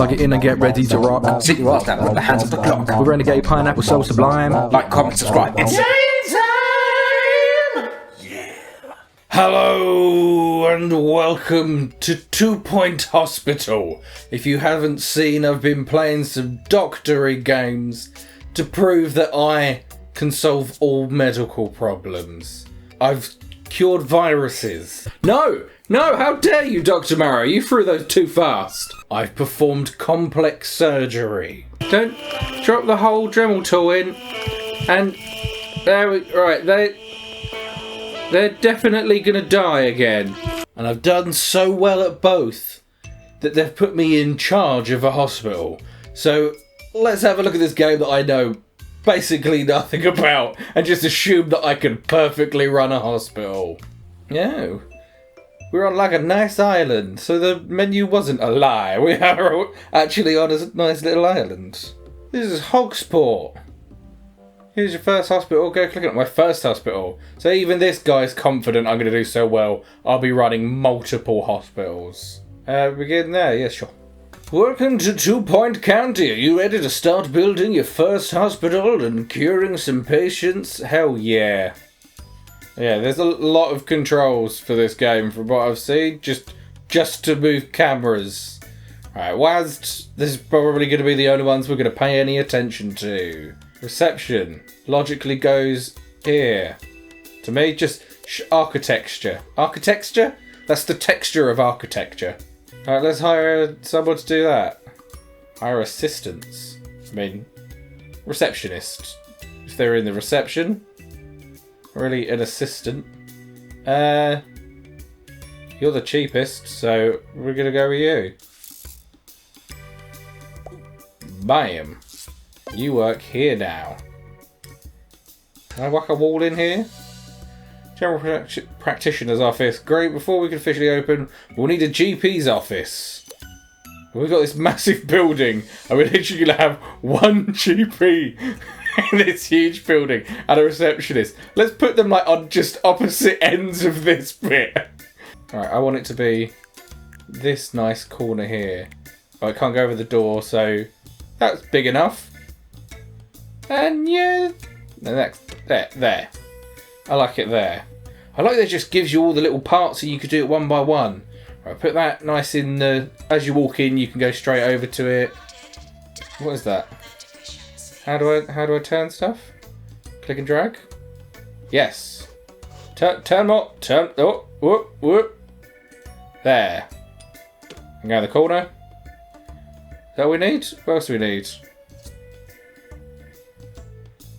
Plug it in and get ready to rock. Sit your ass down at the hands of the clock. With Renegade Pineapple so sublime. Like, comment, subscribe. It's time! Yeah. Hello and welcome to 2 Point Hospital. If you haven't seen, I've been playing some doctory games to prove that I can solve all medical problems. I've cured viruses. No, how dare you, Dr. Marrow? You threw those too fast. I've performed complex surgery. Don't drop the whole Dremel tool in. And there we, right, they're definitely gonna die again. And I've done so well at both that they've put me in charge of a hospital. So let's have a look at this game that I know basically nothing about and just assume that I can perfectly run a hospital. No. We're on like a nice island, so the menu wasn't a lie. We are actually on a nice little island. This is Hogsport. Here's your first hospital. Go click on my first hospital. So even this guy's confident I'm going to do so well. I'll be running multiple hospitals. Begin there. Yeah, sure. Welcome to 2 Point County. Are you ready to start building your first hospital and curing some patients? Hell yeah. Yeah, there's a lot of controls for this game from what I've seen. Just to move cameras. Alright, WASD. This is probably going to be the only ones we're going to pay any attention to. Reception. Logically goes here. To me, just architecture. Architecture? That's the texture of architecture. Alright, let's hire someone to do that. Hire assistants. I mean, receptionist. If they're in the reception. Really, an assistant. You're the cheapest, so we're gonna go with you. Bam. You work here now. Can I whack a wall in here? General practitioner's office. Great, before we can officially open, we'll need a GP's office. We've got this massive building, and we're literally going to have one GP in this huge building, and a receptionist. Let's put them like on just opposite ends of this bit. Alright, I want it to be this nice corner here. Oh, I can't go over the door, so that's big enough. And yeah, no, that's there. I like it there. I like that it just gives you all the little parts and you could do it one by one. Right, put that nice in the... As you walk in, you can go straight over to it. What is that? How do I turn stuff? Click and drag? Yes. Turn more. Turn... Oh, whoop, whoop. There. And go in the corner. Is that what we need? What else do we need?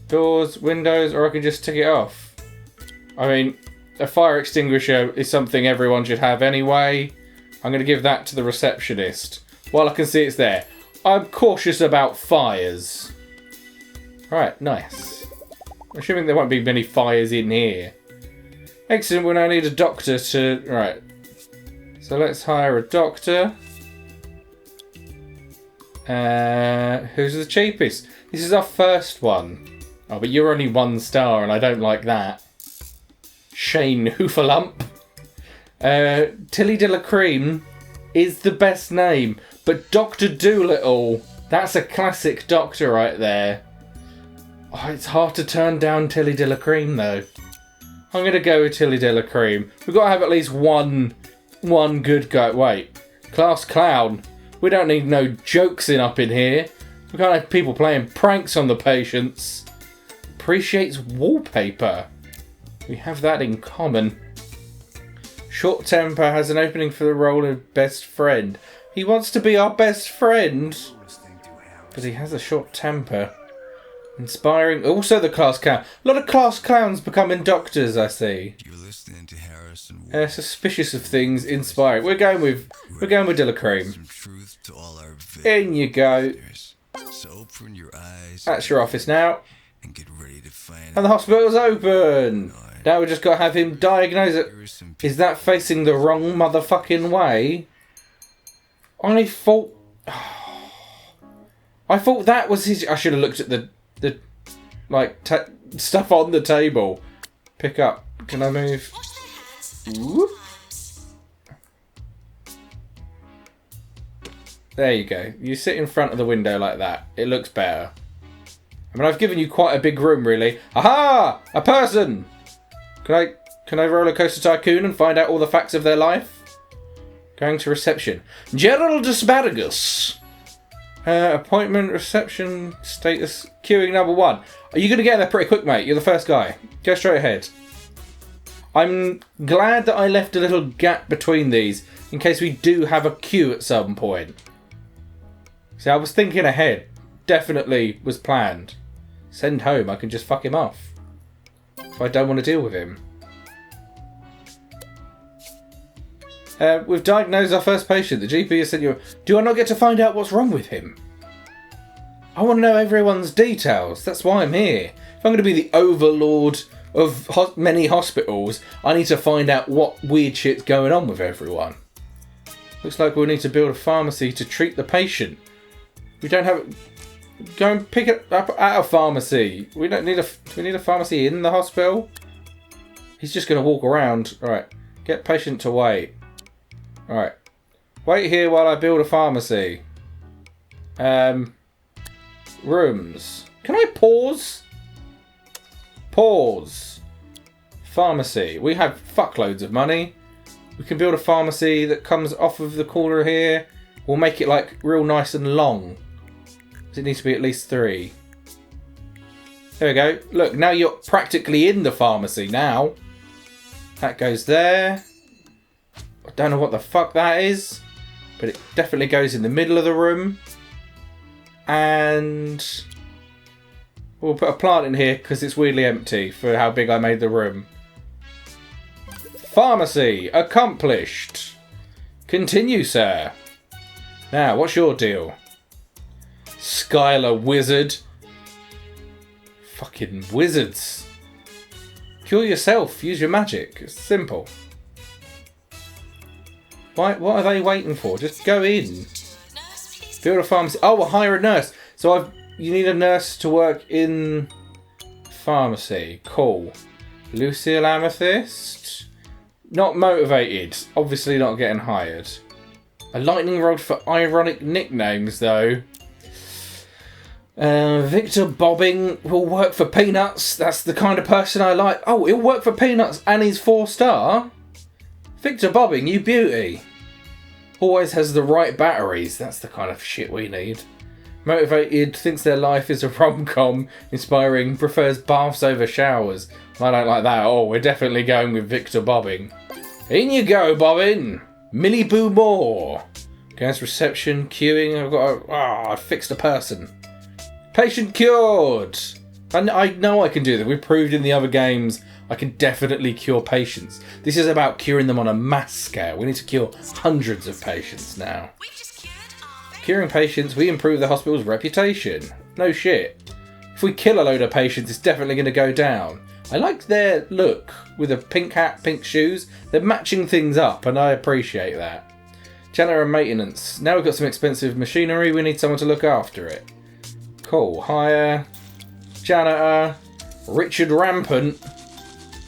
Doors, windows, or I can just tick it off. I mean, a fire extinguisher is something everyone should have anyway. I'm going to give that to the receptionist. While I can see it's there. I'm cautious about fires. Right, nice. I'm assuming there won't be many fires in here. Excellent, we'll now need a doctor to... Right. So let's hire a doctor. Who's the cheapest? This is our first one. Oh, but you're only 1 star and I don't like that. Shane Hoofalump. Tilly de la Cream is the best name, but Dr. Doolittle, that's a classic doctor right there. Oh, it's hard to turn down Tilly de la Cream though. I'm going to go with Tilly de la Cream. We've got to have at least one good guy. Wait, class clown. We don't need no jokes up in here. We can't have people playing pranks on the patients. Appreciates wallpaper. We have that in common. Short temper, has an opening for the role of best friend. He wants to be our best friend, but he has a short temper. Inspiring. Also the class clown. A lot of class clowns becoming doctors, I see. You're listening to Harrison. Suspicious of things. Inspiring. We're going with De La Cream. Some truth to all our In you go. So open your eyes. That's your office now. And get ready to find. And the hospital's open. Now we just got to have him diagnose it. Is that facing the wrong motherfucking way? I thought that was his... I should have looked at the stuff on the table. Pick up. Can I move? Whoop. There you go. You sit in front of the window like that. It looks better. I mean, I've given you quite a big room, really. Aha! A person! Can I roller coaster tycoon and find out all the facts of their life? Going to reception. Gerald Asparagus. Appointment, reception, status, queuing number 1. Are you going to get there pretty quick, mate? You're the first guy. Go straight ahead. I'm glad that I left a little gap between these in case we do have a queue at some point. See, I was thinking ahead. Definitely was planned. Send home. I can just fuck him off. If I don't want to deal with him. We've diagnosed our first patient. The GP has sent you... Do I not get to find out what's wrong with him? I want to know everyone's details. That's why I'm here. If I'm going to be the overlord of many hospitals, I need to find out what weird shit's going on with everyone. Looks like we'll need to build a pharmacy to treat the patient. We don't have... Go and pick it up at a pharmacy. We don't need a... Do we need a pharmacy in the hospital? He's just going to walk around. Alright. Get patient to wait. Alright. Wait here while I build a pharmacy. Rooms. Can I pause? Pause. Pharmacy. We have fuckloads of money. We can build a pharmacy that comes off of the corner here. We'll make it like real nice and long. It needs to be at least 3. There we go. Look, now you're practically in the pharmacy now. That goes there. I don't know what the fuck that is, but it definitely goes in the middle of the room. And we'll put a plant in here because it's weirdly empty for how big I made the room. Pharmacy accomplished. Continue, sir. Now, what's your deal? Skylar Wizard. Fucking wizards. Cure yourself. Use your magic. It's simple. Why? What are they waiting for? Just go in. Build a pharmacy. Oh, we'll hire a nurse. So you need a nurse to work in pharmacy. Cool. Lucille Amethyst. Not motivated. Obviously not getting hired. A lightning rod for ironic nicknames, though. Victor Bobbing will work for Peanuts. That's the kind of person I like. Oh, he'll work for Peanuts and he's 4-star? Victor Bobbing, you beauty. Always has the right batteries. That's the kind of shit we need. Motivated, thinks their life is a rom-com. Inspiring, prefers baths over showers. I don't like that at all. We're definitely going with Victor Bobbing. In you go, Bobbin. Millie Boo Moore. Gas reception, queuing. I fixed a person. Patient cured. And I know I can do that. We've proved in the other games I can definitely cure patients. This is about curing them on a mass scale. We need to cure hundreds of patients now. Curing patients, we improve the hospital's reputation. No shit. If we kill a load of patients, it's definitely going to go down. I like their look with a pink hat, pink shoes. They're matching things up, and I appreciate that. Janitor and maintenance. Now we've got some expensive machinery. We need someone to look after it. Cool. Hire. Janitor. Richard Rampant.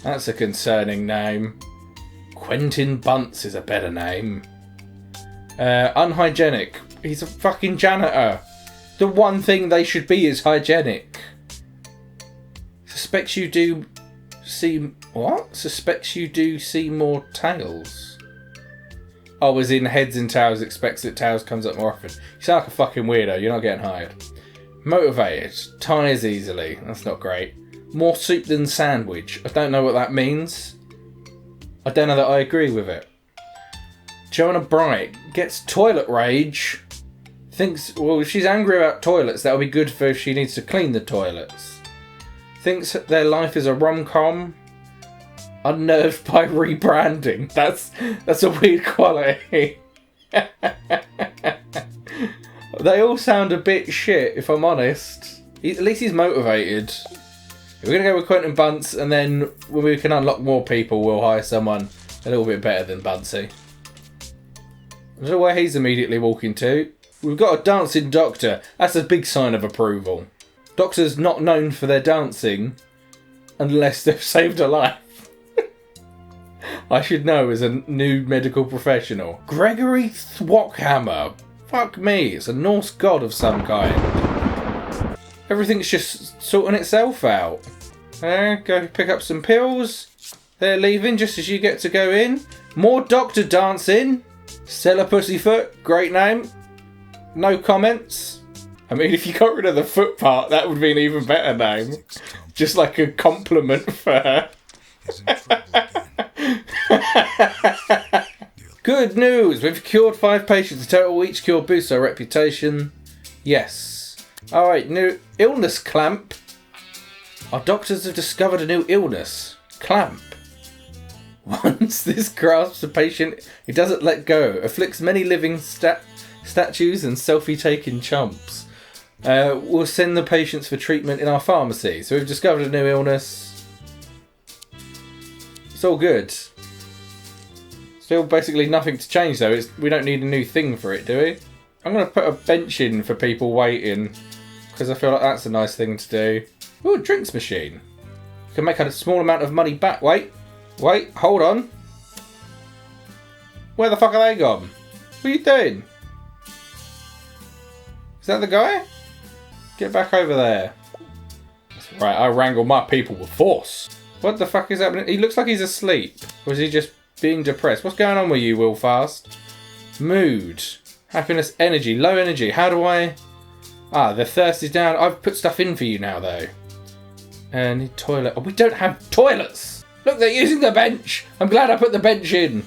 That's a concerning name. Quentin Bunce is a better name. Unhygienic. He's a fucking janitor. The one thing they should be is hygienic. Suspects you do see... What? Suspects you do see more tails. Oh, as in heads and tails, expects that tails comes up more often. You sound like a fucking weirdo. You're not getting hired. Motivated. Tires easily. That's not great. More soup than sandwich. I don't know what that means. I don't know that I agree with it. Joanna Bright gets toilet rage. Thinks, well, if she's angry about toilets, that'll be good for if she needs to clean the toilets. Thinks their life is a rom-com. Unnerved by rebranding. That's a weird quality. They all sound a bit shit, if I'm honest. At least he's motivated. We're going to go with Quentin Bunce, and then when we can unlock more people, we'll hire someone a little bit better than Buncey. I don't know where he's immediately walking to. We've got a dancing doctor. That's a big sign of approval. Doctors not known for their dancing unless they've saved a life. I should know as a new medical professional. Gregory Thwackhammer. Fuck me, it's a Norse god of some kind. Everything's just sorting itself out. Go pick up some pills. They're leaving just as you get to go in. More doctor dancing. Stella Pussyfoot, great name. No comments. I mean, if you got rid of the foot part, that would be an even better name. Just like a compliment for her. He's in trouble again. Good news! We've cured 5 patients. Total each cure boosts our reputation. Yes. Alright, new illness clamp. Our doctors have discovered a new illness. Clamp. Once this grasps a patient, it doesn't let go. Afflicts many living statues and selfie-taking chumps. We'll send the patients for treatment in our pharmacy. So we've discovered a new illness. It's all good. Still basically nothing to change though. We don't need a new thing for it, do we? I'm going to put a bench in for people waiting. Because I feel like that's a nice thing to do. Ooh, a drinks machine. You can make a small amount of money back. Wait, hold on. Where the fuck are they gone? What are you doing? Is that the guy? Get back over there. That's right, I wrangle my people with force. What the fuck is happening? He looks like he's asleep. Or is he just being depressed? What's going on with you, Will Fast? Mood. Happiness, energy, low energy. How do I... the thirst is down. I've put stuff in for you now, though. Need toilet. Oh, we don't have toilets. Look, they're using the bench. I'm glad I put the bench in.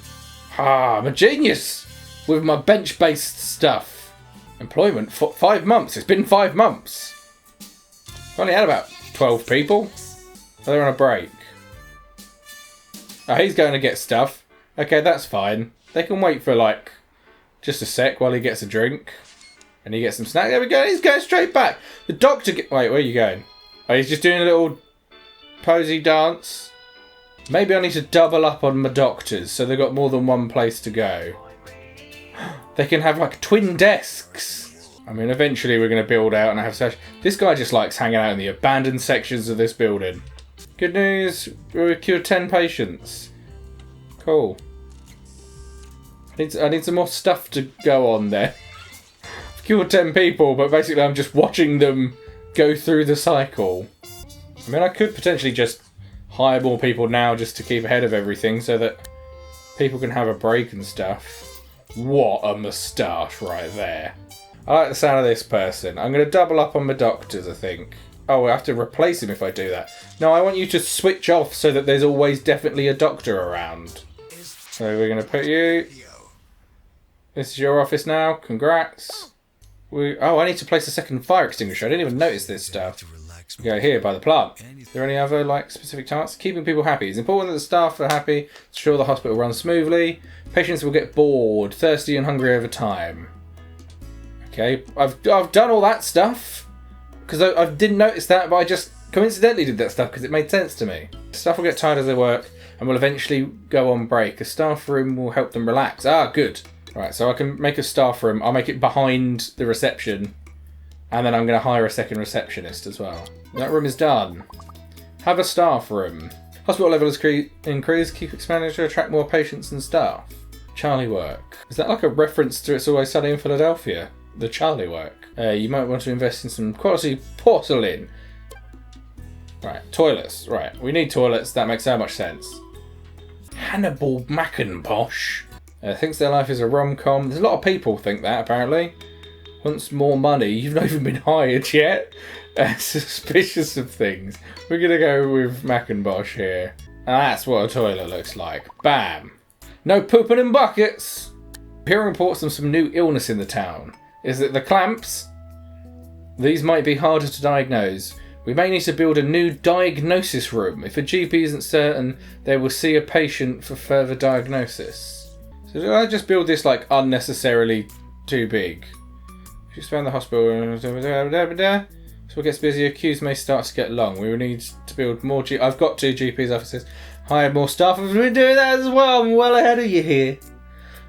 I'm a genius with my bench-based stuff. Employment for 5 months. It's been 5 months. I've only had about 12 people. They're on a break. Oh, he's going to get stuff. Okay, that's fine. They can wait for, like, just a sec while he gets a drink. And he gets some snacks. There we go. He's going straight back. The doctor... Wait, where are you going? Oh, he's just doing a little posy dance. Maybe I need to double up on my doctors so they've got more than one place to go. They can have, like, twin desks. I mean, eventually we're going to build out and have such... This guy just likes hanging out in the abandoned sections of this building. Good news. We cured 10 patients. Cool. I need some more stuff to go on there. I've cured 10 people, but basically I'm just watching them go through the cycle. I mean, I could potentially just hire more people now just to keep ahead of everything so that people can have a break and stuff. What a moustache right there. I like the sound of this person. I'm going to double up on my doctors, I think. Oh, I have to replace him if I do that. No, I want you to switch off so that there's always definitely a doctor around. So we're going to put you... This is your office now. Congrats. I need to place a second fire extinguisher. I didn't even notice this stuff. Go here by the plant. Is there any other specific tasks? Keeping people happy. It's important that the staff are happy to ensure the hospital runs smoothly. Patients will get bored, thirsty and hungry over time. Okay, I've done all that stuff. Because I didn't notice that, but I just coincidentally did that stuff because it made sense to me. Staff will get tired as they work and will eventually go on break. A staff room will help them relax. Good. Right, so I can make a staff room. I'll make it behind the reception. And then I'm going to hire a second receptionist as well. That room is done. Have a staff room. Hospital level has increased. Keep expanding to attract more patients and staff. Charlie work. Is that like a reference to It's Always Sunny in Philadelphia? The Charlie work. You might want to invest in some quality porcelain. Right, toilets. Right, we need toilets. That makes so much sense. Hannibal Mackintosh thinks their life is a rom-com. There's a lot of people think that, apparently. Wants more money. You've not even been hired yet. Suspicious of things. We're going to go with Mackintosh here. And that's what a toilet looks like. Bam. No pooping in buckets. Hearing reports of some new illness in the town. Is it the clamps? These might be harder to diagnose. We may need to build a new diagnosis room. If a GP isn't certain, they will see a patient for further diagnosis. So did I just build this like unnecessarily too big? If you expand the hospital, so it gets busier, queues may start to get long. We will need to build more I've got 2 GP's offices. Hire more staff. I've been doing that as well. I'm well ahead of you here.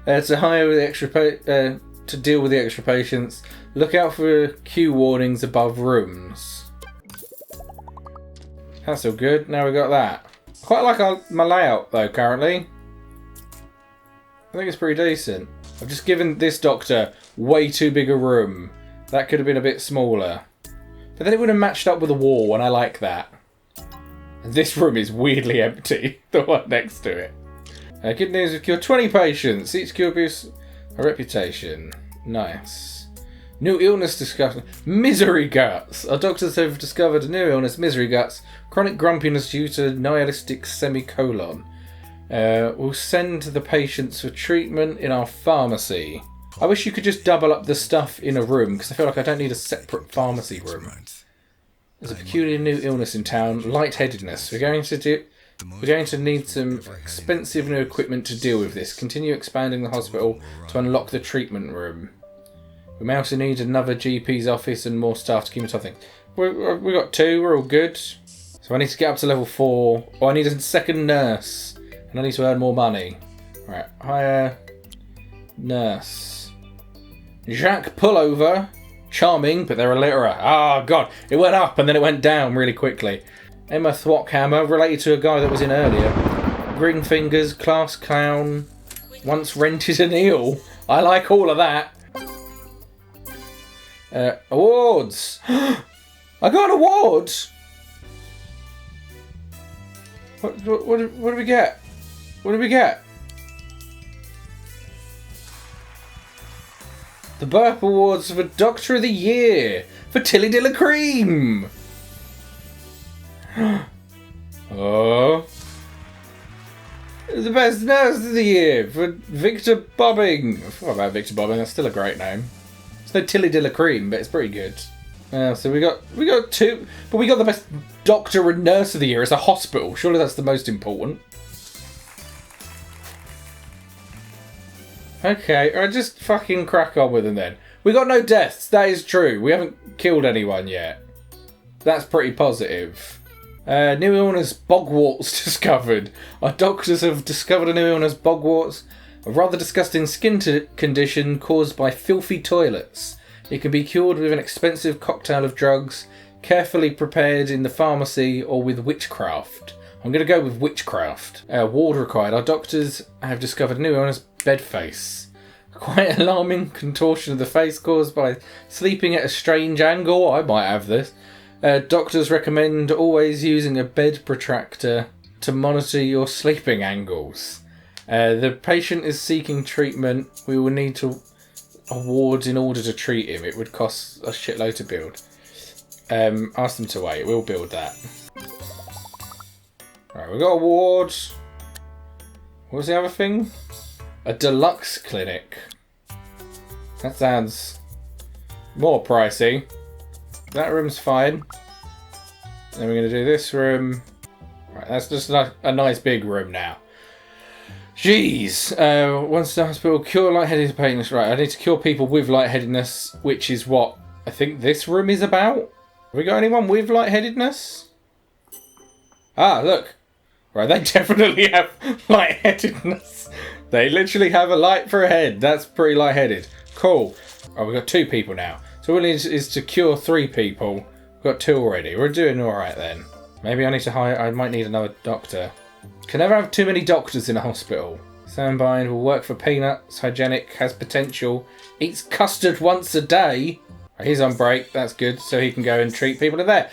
To hire the extra to deal with the extra patients. Look out for queue warnings above rooms. That's all good. Now we got that. Quite like my layout though currently. I think it's pretty decent. I've just given this doctor way too big a room. That could have been a bit smaller. But then it would have matched up with the wall, and I like that. And this room is weirdly empty, the one next to it. Good news, we've cured 20 patients. Each cure boosts a reputation. Nice. New illness discovered. Misery guts. Our doctors have discovered a new illness, misery guts. Chronic grumpiness due to nihilistic semicolon. We'll send the patients for treatment in our pharmacy. I wish you could just double up the stuff in a room, because I feel like I don't need a separate pharmacy room. There's a peculiar new illness in town, lightheadedness. We're going to need some expensive new equipment to deal with this. Continue expanding the hospital to unlock the treatment room. We may also need another GP's office and more staff to keep on top of things. We got 2, we're all good. So I need to get up to level 4. Oh, I need a second nurse. And I need to earn more money. Right, hire nurse. Jacques Pullover. Charming, but they're illiterate. Ah, God. It went up and then it went down really quickly. Emma Thwackhammer, related to a guy that was in earlier. Green Fingers, class clown. Once rented an eel. I like all of that. Awards. I got an award. What do we get? What do we get? The Burp Awards for Doctor of the Year for Tilly Dilla Cream. Oh. The Best Nurse of the Year for Victor Bobbing. I forgot about Victor Bobbing. That's still a great name. It's no Tilly Dilla Cream, but it's pretty good. So we got 2, but we got the Best Doctor and Nurse of the Year as a hospital. Surely that's the most important. Okay, I just fucking crack on with them then. We got no deaths, that is true. We haven't killed anyone yet. That's pretty positive. New illness, bogwarts discovered. Our doctors have discovered a new illness, bogwarts. A rather disgusting skin condition caused by filthy toilets. It can be cured with an expensive cocktail of drugs, carefully prepared in the pharmacy or with witchcraft. I'm going to go with witchcraft. Ward required. Our doctors have discovered a new illness, bed face. Quite alarming contortion of the face caused by sleeping at a strange angle. I might have this. Doctors recommend always using a bed protractor to monitor your sleeping angles. The patient is seeking treatment. We will need to awards in order to treat him. It would cost a shitload to build. Ask them to wait. We'll build that. Right, we got awards. What was the other thing? A deluxe clinic. That sounds more pricey. That room's fine. Then we're going to do this room. Right, that's just a nice big room now. Jeez. Once the hospital, cure lightheadedness patients. Right, I need to cure people with lightheadedness, which is what I think this room is about. Have we got anyone with lightheadedness? Ah, look. Right, they definitely have lightheadedness. They literally have a light for a head. That's pretty lightheaded. Cool. Oh, we've got 2 people now. So all we need is to cure 3 people. We've got 2 already. We're doing alright then. Maybe I need to hire... I might need another doctor. Can never have too many doctors in a hospital. Sandbind will work for peanuts. Hygienic, has potential. Eats custard once a day. He's on break. That's good. So he can go and treat people in there.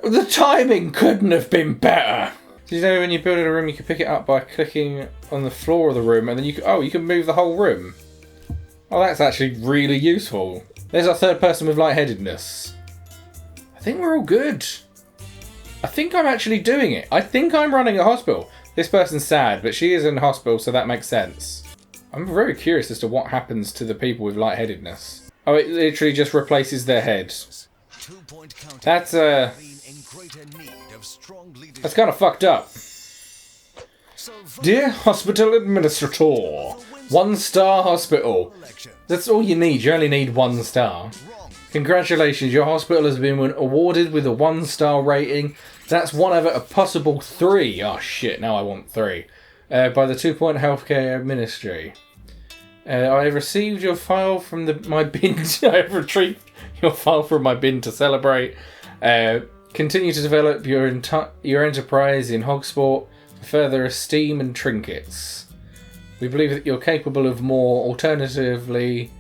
The timing couldn't have been better. Did you know when you're building a room, you can pick it up by clicking on the floor of the room, and then you can move the whole room. Oh, that's actually really useful. There's our 3rd person with lightheadedness. I think we're all good. I think I'm actually doing it. I think I'm running a hospital. This person's sad, but she is in hospital, so that makes sense. I'm very curious as to what happens to the people with lightheadedness. Oh, it literally just replaces their head. That's That's kind of fucked up. Dear Hospital Administrator, 1-star hospital. That's all you need. You only need 1 star. Congratulations, your hospital has been awarded with a 1-star rating. That's one of a possible 3. Oh shit, now I want 3. By the 2 Point Healthcare Ministry. I have received your file from my bin. I have retrieved your file from my bin to celebrate. Continue to develop your enterprise in Hogsport for further esteem and trinkets. We believe that you're capable of more. Alternatively,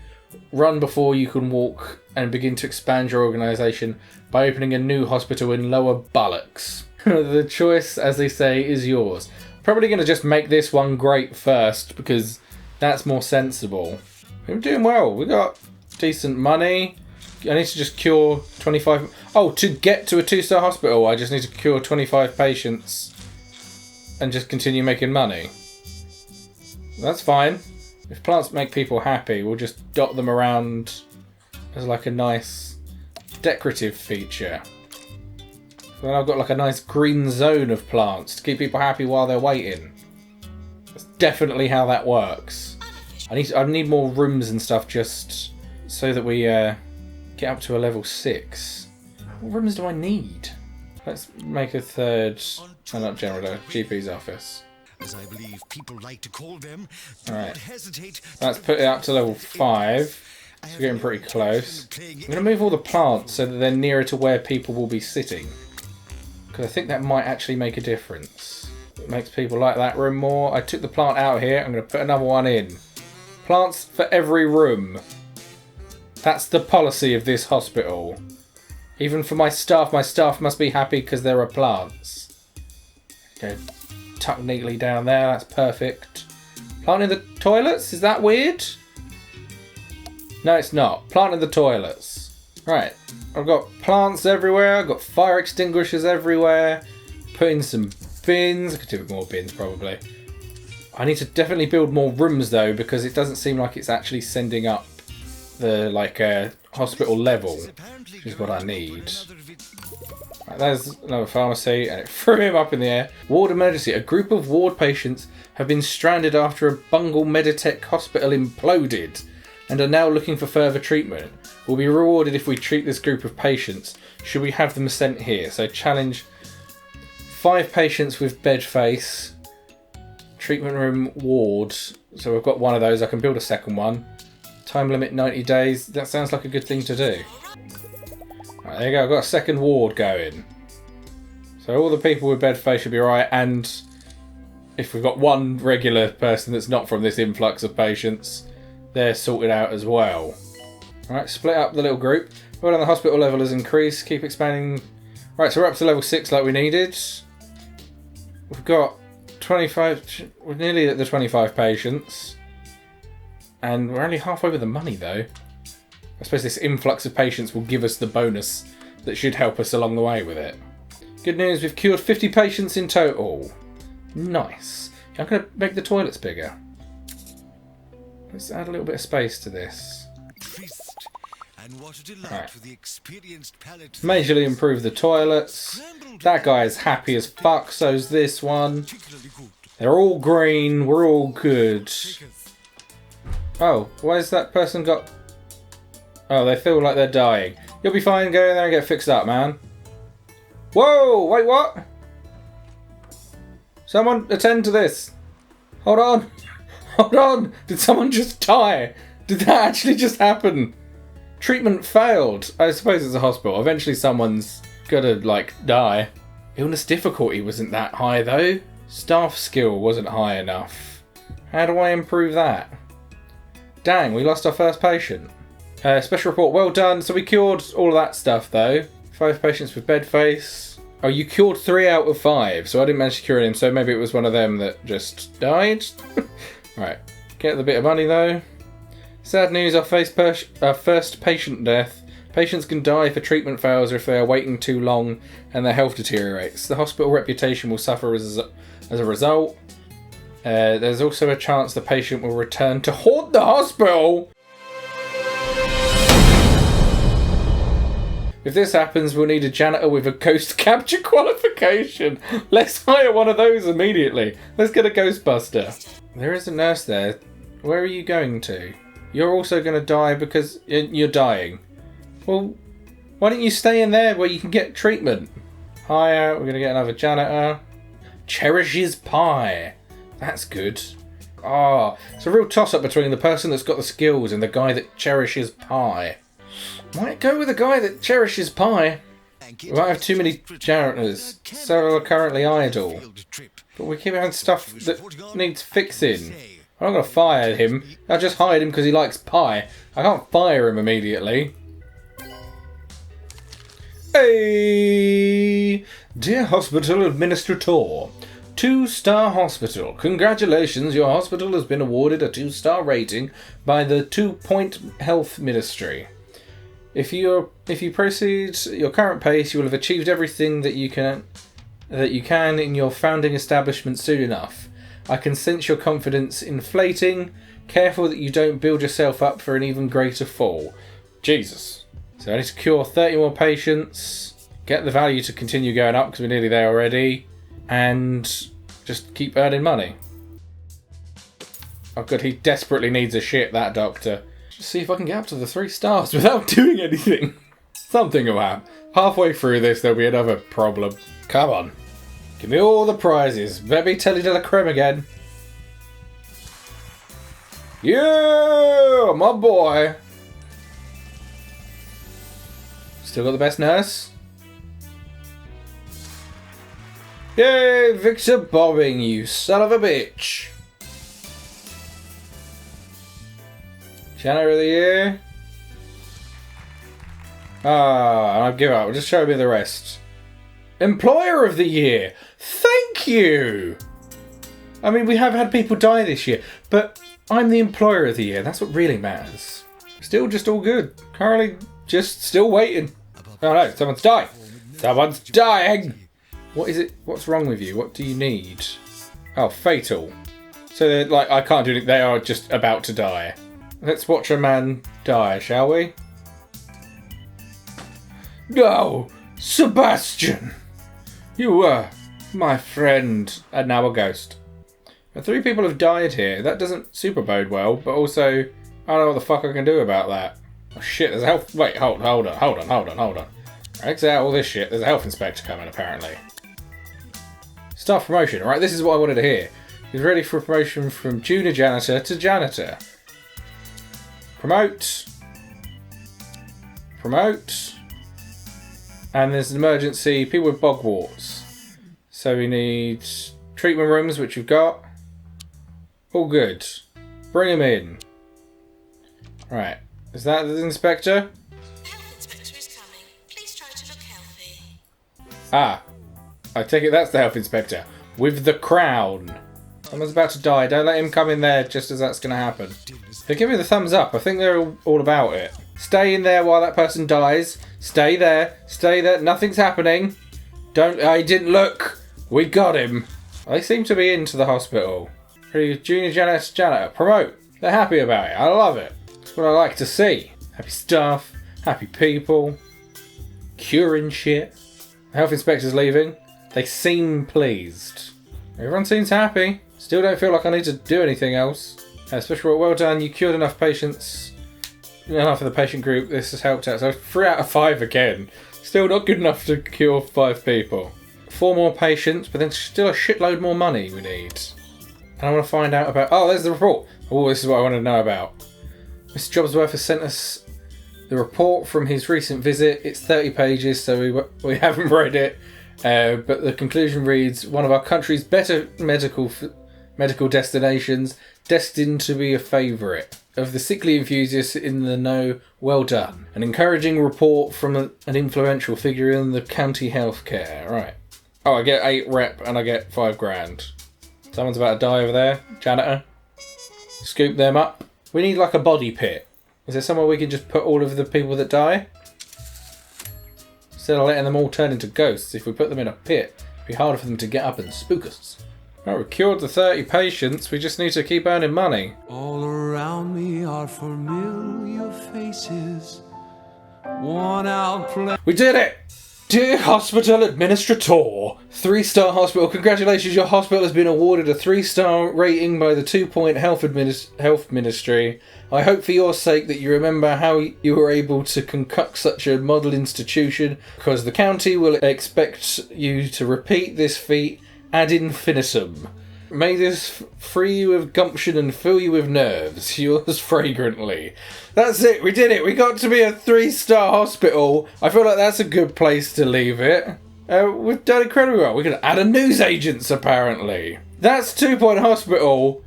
Run before you can walk and begin to expand your organisation by opening a new hospital in Lower Bullocks. The choice, as they say, is yours. Probably going to just make this one great first because that's more sensible. We're doing well. We got decent money. I need to just cure 25... Oh, to get to a 2-star hospital, I just need to cure 25 patients and just continue making money. That's fine. If plants make people happy, we'll just dot them around as like a nice decorative feature. So then I've got like a nice green zone of plants to keep people happy while they're waiting. That's definitely how that works. I need more rooms and stuff just so that we get up to a level 6. What rooms do I need? Let's make a third... Oh, not general, GP's office. As I believe people like to call them, Alright. hesitate. Let's put it up to level 5. So we're getting pretty close. I'm going to move all the plants so that they're nearer to where people will be sitting. Because I think that might actually make a difference. It makes people like that room more. I took the plant out here. I'm going to put another one in. Plants for every room. That's the policy of this hospital. Even for my staff must be happy because there are plants. Okay, tuck neatly down there, that's perfect. Plant in the toilets? Is that weird? No, it's not. Plant in the toilets. Right, I've got plants everywhere, I've got fire extinguishers everywhere. Put in some bins. I could do with more bins probably. I need to definitely build more rooms though because it doesn't seem like it's actually sending up the hospital level, which is what I need. Right, there's another pharmacy and it threw him up in the air. Ward emergency. A group of ward patients have been stranded after a Bungle Meditech hospital imploded and are now looking for further treatment. We'll be rewarded if we treat this group of patients. Should we have them sent here? So challenge 5 patients with bed face. Treatment room ward. So we've got one of those. I can build a second one. Time limit 90 days. That sounds like a good thing to do. Right, there you go. I've got a second ward going. So all the people with bed face should be alright. And if we've got one regular person that's not from this influx of patients, they're sorted out as well. Alright, split up the little group. Well done, the hospital level has increased. Keep expanding. Right, so we're up to level 6 like we needed. We've got 25... We're nearly at the 25 patients. And we're only halfway with the money though. I suppose this influx of patients will give us the bonus that should help us along the way with it. Good news, we've cured 50 patients in total. Nice. I'm going to make the toilets bigger. Let's add a little bit of space to this. Right. Majorly improve the toilets. That guy is happy as fuck, so's this one. They're all green, we're all good. Oh, why's that person got... Oh, they feel like they're dying. You'll be fine, go in there and get fixed up, man. Whoa, wait, what? Someone attend to this. Hold on. Hold on. Did someone just die? Did that actually just happen? Treatment failed. I suppose it's a hospital. Eventually someone's gotta, die. Illness difficulty wasn't that high, though. Staff skill wasn't high enough. How do I improve that? Dang, we lost our first patient. Special report, well done. So we cured all of that stuff, though. 5 patients with bed face. Oh, you cured 3 out of 5, so I didn't manage to cure him, so maybe it was one of them that just died. Right, get the bit of money, though. Sad news, our first patient death. Patients can die if a treatment fails or if they are waiting too long and their health deteriorates. The hospital reputation will suffer as a result. There's also a chance the patient will return to haunt the hospital. If this happens, we'll need a janitor with a ghost capture qualification. Let's hire one of those immediately. Let's get a Ghostbuster. There is a nurse there. Where are you going to? You're also going to die because you're dying. Well, why don't you stay in there where you can get treatment? Hire, we're going to get another janitor. Cherishes pie. That's good. Ah, it's a real toss-up between the person that's got the skills and the guy that cherishes pie. Might go with the guy that cherishes pie. We might have too many janitors. Several are currently idle. But we keep having stuff that needs fixing. I'm not going to fire him. I'll just hire him because he likes pie. I can't fire him immediately. Hey! Dear Hospital Administrator. 2-star hospital. Congratulations, your hospital has been awarded a 2-star rating by the 2-Point Health Ministry. If you proceed at your current pace, you will have achieved everything that you can in your founding establishment soon enough. I can sense your confidence inflating. Careful that you don't build yourself up for an even greater fall. Jesus. So I need to cure 30 more patients, get the value to continue going up because we're nearly there already, and just keep earning money. Oh good, he desperately needs a shit, that doctor. Just see if I can get up to the 3 stars without doing anything. Something will happen. Halfway through this, there'll be another problem. Come on. Give me all the prizes. Baby Telly de la Creme again. Yeah, my boy. Still got the best nurse. Yay, Victor Bobbing, you son of a bitch. Janitor of the Year. I'll give up. Just show me the rest. Employer of the Year. Thank you. I mean, we have had people die this year, but I'm the Employer of the Year. That's what really matters. Still just all good. Currently just still waiting. Oh no, someone's dying. Someone's dying. What is it? What's wrong with you? What do you need? Oh, fatal. So they're like, I can't do it. They are just about to die. Let's watch a man die, shall we? No, Sebastian. You were my friend. And now a ghost. But 3 people have died here. That doesn't super bode well, but also, I don't know what the fuck I can do about that. Oh shit, there's a health... Wait, hold on. Exit out all this shit. There's a health inspector coming, apparently. Staff promotion. Alright, this is what I wanted to hear. He's ready for promotion from junior janitor to janitor. Promote. Promote. And there's an emergency. People with bogwarts. So we need treatment rooms, which we've got. All good. Bring him in. Right. Is that the inspector? Health inspector is coming. Please try to look healthy. Ah. I take it that's the health inspector. With the crown. Someone's about to die. Don't let him come in there just as that's going to happen. They give me the thumbs up. I think they're all about it. Stay in there while that person dies. Stay there. Stay there. Nothing's happening. I didn't look. We got him. They seem to be into the hospital. Junior janitor. Promote. They're happy about it. I love it. That's what I like to see. Happy staff. Happy people. Curing shit. The health inspector's leaving. They seem pleased. Everyone seems happy. Still don't feel like I need to do anything else. Special, well done. You cured enough patients. Enough of the patient group. This has helped out. So 3 out of 5 again. Still not good enough to cure 5 people. 4 more patients, but then still a shitload more money we need. And I want to find out about... Oh, there's the report. Oh, this is what I want to know about. Mr. Jobsworth has sent us the report from his recent visit. It's 30 pages, so we haven't read it. But the conclusion reads, one of our country's better medical destinations, destined to be a favourite. Of the sickly enthusiasts in the know, well done. An encouraging report from an influential figure in the county healthcare. Right. Oh, I get 8 rep and I get 5 grand. Someone's about to die over there. Janitor. Scoop them up. We need like a body pit. Is there somewhere we can just put all of the people that die? Instead of letting them all turn into ghosts, if we put them in a pit, it'd be harder for them to get up and spook us. Right, we've cured the 30 patients, we just need to keep earning money. All around me are familiar faces, worn out We did it! Dear Hospital Administrator, 3-star hospital, congratulations, your hospital has been awarded a 3-star rating by the 2-Point Health Ministry. I hope for your sake that you remember how you were able to concoct such a model institution, because the county will expect you to repeat this feat ad infinitum. May this free you of gumption and fill you with nerves. Yours fragrantly. That's it, we did it. We got to be a 3-star hospital. I feel like that's a good place to leave it. We've done incredibly well. We can add a newsagents apparently. That's 2-Point Hospital.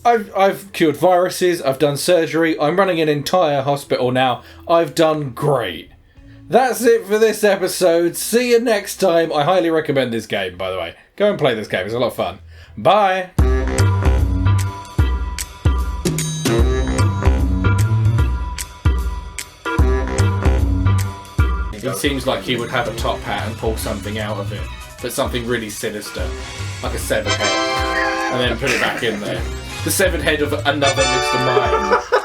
I've cured viruses, I've done surgery, I'm running an entire hospital now. I've done great. That's it for this episode. See you next time. I highly recommend this game, by the way. Go and play this game, it's a lot of fun. Bye! It seems like he would have a top hat and pull something out of it. But something really sinister. Like a severed head. And then put it back in there. The severed head of another Mr. Mind.